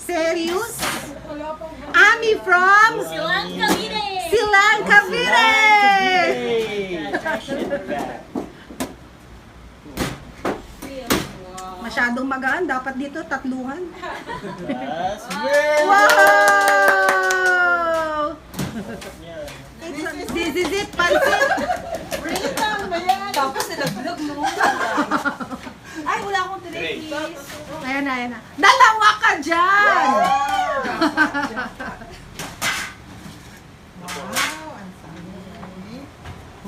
Serious? Ami from Silang Cavite! Silang Cavite! Masyadong magaan. Dapat dito, tatluhan. Wow! This is it, pansit. Tapos nilaglag mo. Ay, wala akong tray, please. Ayan na, ayan na. Dalawa ka dyan!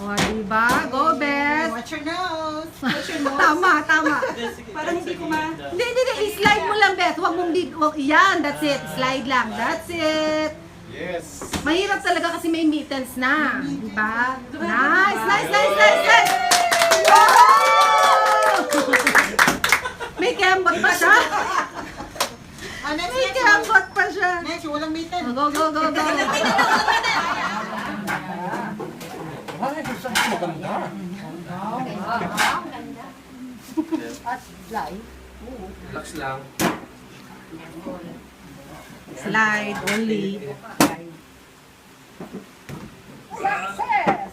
O, diba? Go, Beth! Watch your nose. Watch your nose. Tama, tama. Parang hindi ko ma... Hindi. I-slide mo lang, Beth. Huwag mong yan, that's it. Slide lang. That's it. Yes. Mahirap talaga kasi may mittens na. Diba? Nice! Wow! May kembot pa siya. Next, May kembot pa siya. Next, walang mitten. Go. Ay, gusto ko maganda. Relax lang. Slide only. Success!